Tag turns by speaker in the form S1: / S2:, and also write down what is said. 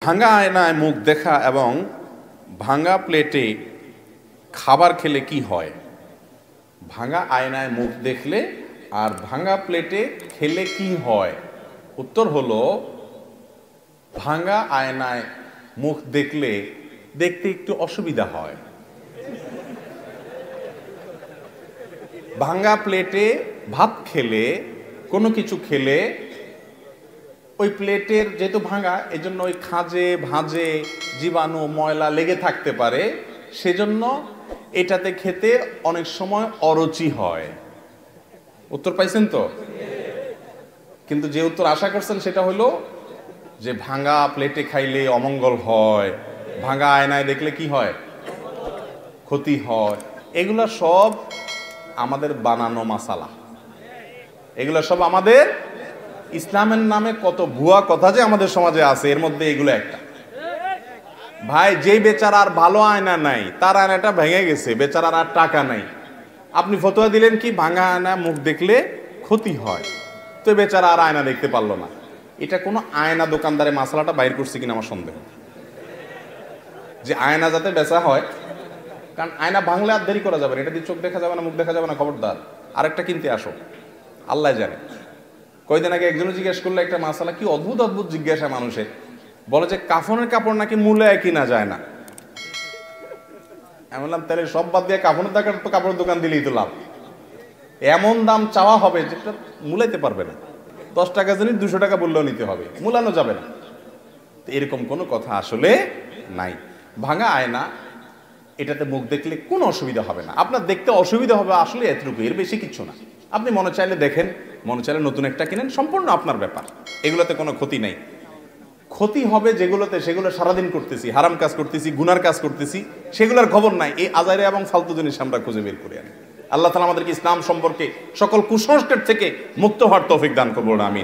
S1: ভাঙা আয়নায় মুখ দেখা এবং ভাঙা প্লেটে খাবার খেলে কি হয়? ভাঙা আয়নায় মুখ দেখলে আর ভাঙা প্লেটে খেলে কি হয়? উত্তর হলো, ভাঙা আয়নায় মুখ দেখলে দেখতে একটু অসুবিধা হয়। ভাঙা প্লেটে ভাত খেলে, কোনো কিছু খেলে, ওই প্লেটের যেহেতু ভাঙা, এজন্য ওই খাঁজে ভাঁজে জীবাণু ময়লা লেগে থাকতে পারে, সেজন্য এটাতে খেতে অনেক সময় অরুচি হয়। উত্তর পাইছেন তো? কিন্তু যে উত্তর আশা করছেন সেটা হলো যে ভাঙা প্লেটে খাইলে অমঙ্গল হয়, ভাঙা আয়নায় দেখলে কি হয়? ক্ষতি হয়। এগুলা সব আমাদের বানানো মাসালা, এগুলা সব আমাদের ইসলামের নামে কত ভুয়া কথা যে আমাদের সমাজে আছে, এর মধ্যে এগুলো একটা। ভাই, যে বেচারার ভালো আয়না নাই, তার আয়নাটা ভেঙে গেছে, বেচারার আর টাকা নাই, আপনি ফতোয়া দিলেন কি ভাঙা আয়না মুখ দেখলে ক্ষতি হয়, তো বেচারা আর আয়না দেখতে পারলো না। এটা কোনো আয়না দোকানদারে মাসালাটা বাইর করছে কিনা আমার সন্দেহ, যে আয়না যাতে বেচা হয়। কারণ আয়না ভাঙলে আর দেরি করা যাবে না, এটা দিয়ে চোখ দেখা যাবে না, মুখ দেখা যাবে না, খবরদার আরেকটা কিনতে আসো, আল্লাহ জানে। কয়দিন আগে একজনে জিজ্ঞেস করলো একটা মাসালা, কি অদ্ভুত অদ্ভুত জিজ্ঞাসা মানুষের, বলে যে কাফনের কাপড় নাকি মূলায় কিনা যায় না। আমি বললাম তাহলে সব বাদ দিয়ে কাফনের কাপড়ের দোকান দিলেই তো লাভ। এমন দাম চাওয়া হবে যেটা মূলাইতে পারবে না, 10 টাকা জিনিস 200 টাকা বললেও নিতে হবে, মূলানো যাবে না। এরকম কোনো কথা আসলে নাই। ভাঙা আয়না, এটাতে মুখ দেখলে কোনো অসুবিধা হবে না। আপনার দেখতে অসুবিধা হবে আসলে এতটুকু, এর বেশি কিছু না। আপনি মনে চাইলে দেখেন, মনে চাইলে নতুন একটা কিনেন, সম্পূর্ণ আপনার ব্যাপার। এগুলোতে কোনো ক্ষতি নেই। ক্ষতি হবে যেগুলোতে, সেগুলো সারাদিন করতেছি, হারাম কাজ করতেছি, গুনার কাজ করতেছি, সেগুলোর খবর নাই। এই আজারে এবং ফালতু জিনিস আমরা খুঁজে বের করে আনি। আল্লাহ তাআলা আমাদেরকে ইসলাম সম্পর্কে সকল কুসংস্কার থেকে মুক্ত হওয়ার তৌফিক দান করুন, আমিন।